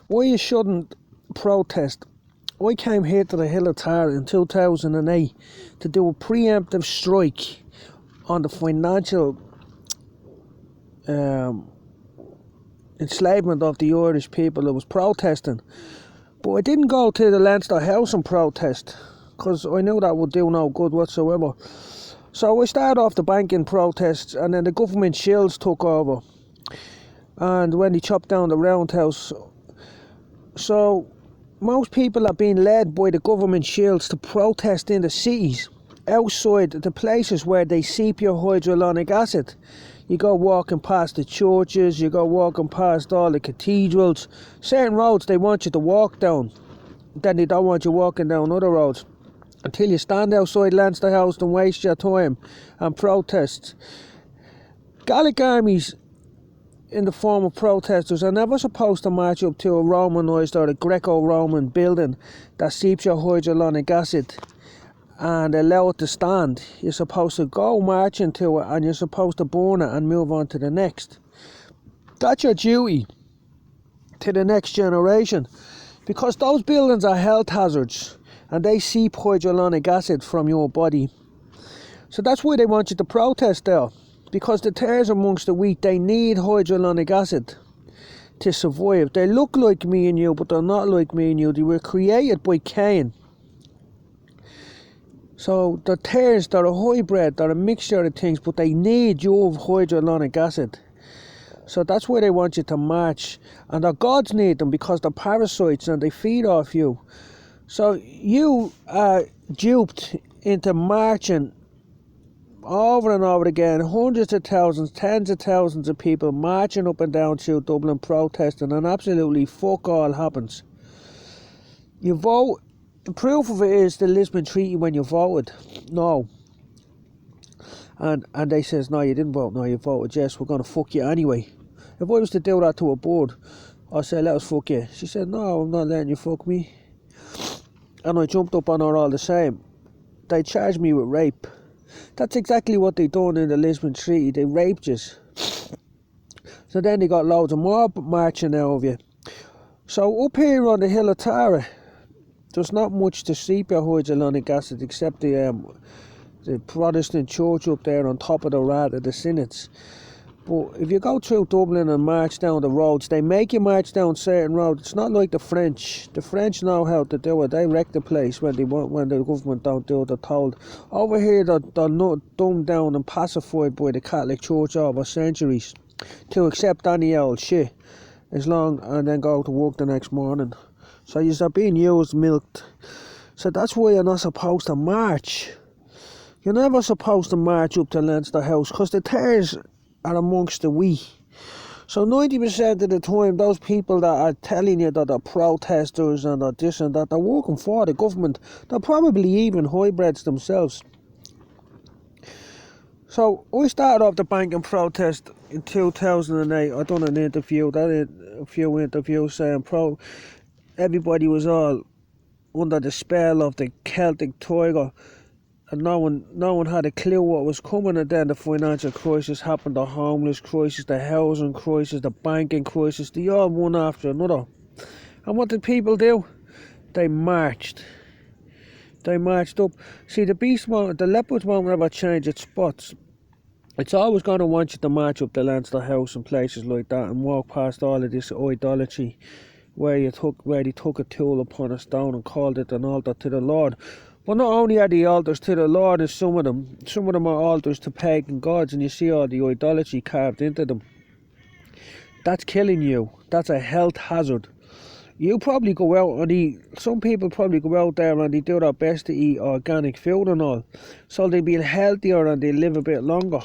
why you shouldn't protest. I came here to the Hill of Tara in 2008 to do a preemptive strike on the financial enslavement of the Irish people that was protesting. But I didn't go to the Leinster House and protest, because I knew that would do no good whatsoever. So I started off the banking protests, and then the government shields took over. And when they chopped down the roundhouse. So most people are being led by the government shields to protest in the cities, outside the places where they seep your hydrolonic acid. You go walking past the churches, you go walking past all the cathedrals. Certain roads they want you to walk down, then they don't want you walking down other roads. Until you stand outside Leinster House and waste your time and protest. Gallic armies in the form of protesters are never supposed to march up to a Romanised or a Greco-Roman building that seeps your hydrolonic acid and allow it to stand. You're supposed to go marching to it, and you're supposed to burn it and move on to the next. That's your duty to the next generation, because those buildings are health hazards and they seep hydrolonic acid from your body. So that's why they want you to protest there. Because the tares amongst the wheat, they need hydrolonic acid to survive. They look like me and you, but they're not like me and you. They were created by Cain. So the tares, they're a hybrid, they're a mixture of things, but they need your hydrolonic acid. So that's why they want you to march. And the gods need them because they're parasites and they feed off you. So you are duped into marching over and over again, hundreds of thousands, tens of thousands of people marching up and down through Dublin protesting, and absolutely fuck all happens. You vote, the proof of it is the Lisbon Treaty when you voted no. And they says, no, you didn't vote no, you voted yes, we're going to fuck you anyway. If I was to do that to a board, I'd say, let us fuck you. She said, no, I'm not letting you fuck me. And I jumped up on her all the same. They charged me with rape. That's exactly what they done in the Lisbon Treaty. They raped you. So then they got loads of more marching out of you. So up here on the Hill of Tara, there's not much to seep your hydrolonic acid except the Protestant church up there on top of the Rat of the Synods. But if you go through Dublin and march down the roads, they make you march down certain roads. It's not like the French. The French know how to do it. They wreck the place when the government don't do it, they're told. Over here, they're not dumbed down and pacified by the Catholic Church over centuries to accept any old shit and then go to work the next morning. So you're being used, milked. So that's why you're not supposed to march. You're never supposed to march up to Leinster House, because the tares are amongst the wheat. So 90% of the time, those people that are telling you that they're protesters and that this and that, they're working for the government. They're probably even hybrids themselves. So I started off the banking protest in 2008. I done an interview, a few interviews saying everybody was all under the spell of the Celtic Tiger. And no one had a clue what was coming, and then the financial crisis happened, the homeless crisis, the housing crisis, the banking crisis, they all one after another. And what did people do? They marched. They marched up. See, the leopards won't ever change its spots. It's always going to want you to march up the Leinster House and places like that and walk past all of this idolatry where they took a tool upon a stone and called it an altar to the Lord. But not only are the altars to the Lord, and some of them are altars to pagan gods, and you see all the idolatry carved into them. That's killing you. That's a health hazard. You probably go out and eat, some people probably go out there and they do their best to eat organic food and all, so they be healthier and they live a bit longer.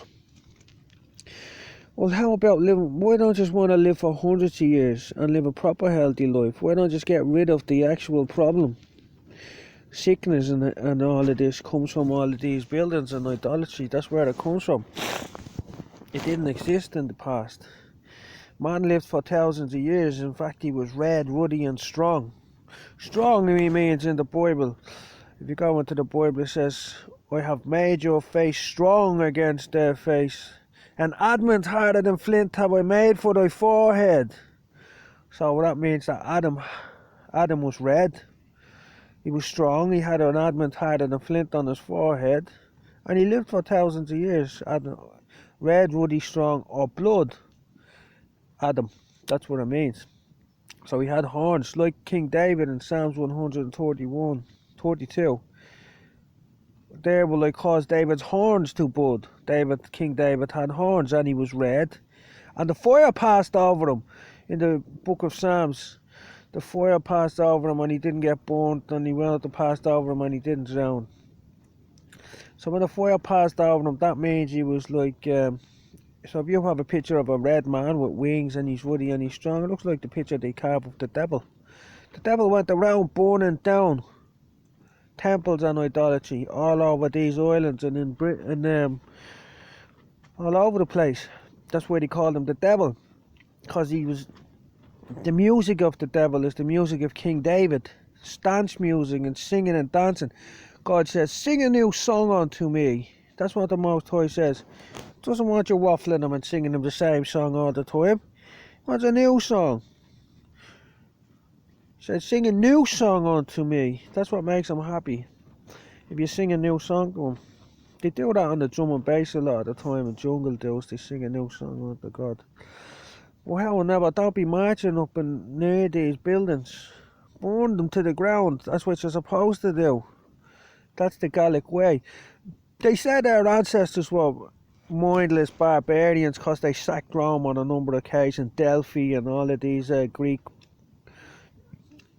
Well, how about why don't you just want to live for hundreds of years and live a proper healthy life? Why don't you just get rid of the actual problem? Sickness and all of this comes from all of these buildings and idolatry. That's where it comes from. It didn't exist in the past. Man lived for thousands of years. In fact, he was red, ruddy and strong. Strong means in the Bible. If you go into the Bible, it says, I have made your face strong against their face. An adamant harder than flint have I made for thy forehead. So that means that Adam was red. He was strong. He had an adamant heart and a flint on his forehead, and he lived for thousands of years. Adam, red, ruddy, strong, or blood. Adam. That's what it means. So he had horns, like King David in Psalms 131, 32. There will I cause David's horns to bud. King David had horns, and he was red. And the fire passed over him in the book of Psalms. The fire passed over him and he didn't get burnt, and he went to pass over him and he didn't drown. So when the fire passed over him, that means he was like, so if you have a picture of a red man with wings and he's ruddy and he's strong, it looks like the picture they carved of the devil. The devil went around burning down temples and idolatry all over these islands and in Britain, all over the place. That's why they called him the devil, because he was. The music of the devil is the music of King David, dance music and singing and dancing. God says, sing a new song unto me. That's what the Most High says. Doesn't want you waffling him and singing him the same song all the time. He wants a new song. He said, sing a new song unto me. That's what makes him happy. If you sing a new song to him. They do that on the drum and bass a lot of the time in jungle deals. They sing a new song unto God. Well, hell, never. Don't be marching up and near these buildings. Burn them to the ground. That's what you're supposed to do. That's the Gallic way. They said our ancestors were mindless barbarians because they sacked Rome on a number of occasions. Delphi and all of these Greek.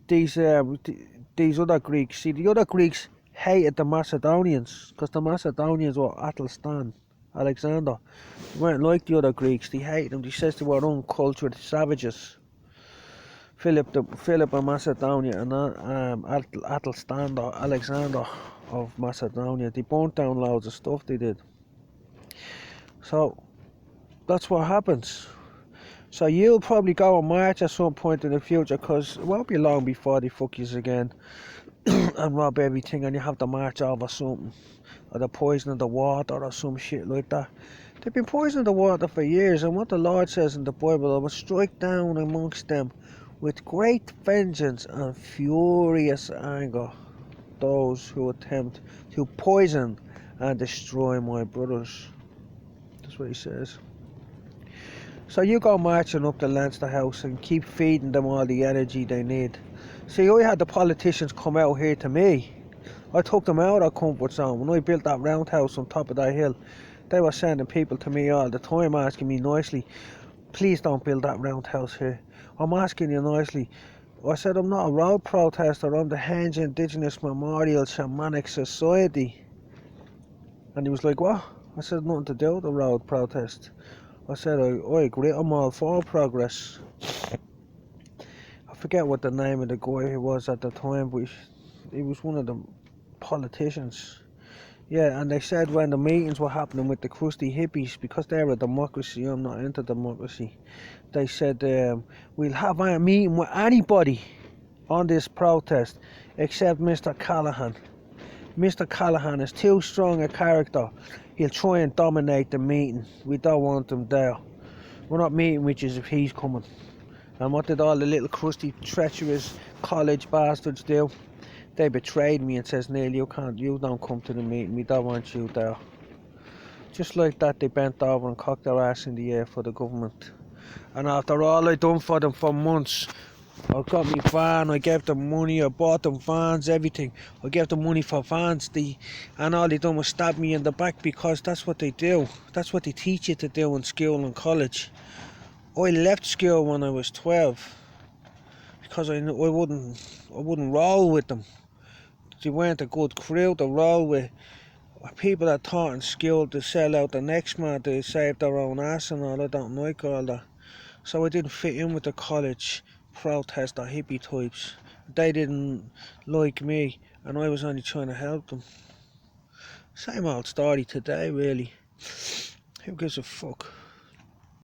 These other Greeks. See, the other Greeks hated the Macedonians because the Macedonians were Athelstan, Alexander. They weren't like the other Greeks. They hated them. They said they were uncultured savages. Philip of Macedonia and Athelstan or Alexander of Macedonia. They burnt down loads of stuff. They did. So that's what happens. So you'll probably go on march at some point in the future, because it won't be long before they fuck you again and rob everything, and you have to march over something, or they're poisoning the water or some shit like that. They've been poisoning the water for years, and what the Lord says in the Bible, I will strike down amongst them with great vengeance and furious anger those who attempt to poison and destroy my brothers. That's what he says. So you go marching up to Leinster House and keep feeding them all the energy they need. See, I had the politicians come out here to me. I took them out of their comfort zone. When I built that roundhouse on top of that hill, they were sending people to me all the time asking me nicely, please don't build that roundhouse here. I'm asking you nicely. I said, I'm not a road protester, I'm the Henge Indigenous Memorial Shamanic Society. And he was like, what? I said, nothing to do with the road protest. I said, I agree, I'm all for progress. I forget what the name of the guy was at the time, but he was one of the politicians. Yeah, and they said when the meetings were happening with the crusty hippies, because they're a democracy, I'm not into democracy, they said, we'll have a meeting with anybody on this protest except Mr. Callaghan. Mr. Callaghan is too strong a character. He'll try and dominate the meeting. We don't want him there. We're not meeting with you if he's coming. And what did all the little crusty, treacherous college bastards do? They betrayed me and says, Neil, you don't come to the meeting. We don't want you there. Just like that, they bent over and cocked their ass in the air for the government. And after all I done for them for months, I got me van, I gave them money, I bought them vans, everything. I gave them money for vans, and all they done was stab me in the back, because that's what they do. That's what they teach you to do in school and college. I left school when I was 12 because I wouldn't roll with them. They weren't a good crew to roll with. People that taught in school to sell out the next man, to save their own ass and all. I don't like all that. So I didn't fit in with the college protester hippie types. They didn't like me, and I was only trying to help them. Same old story today, really. Who gives a fuck?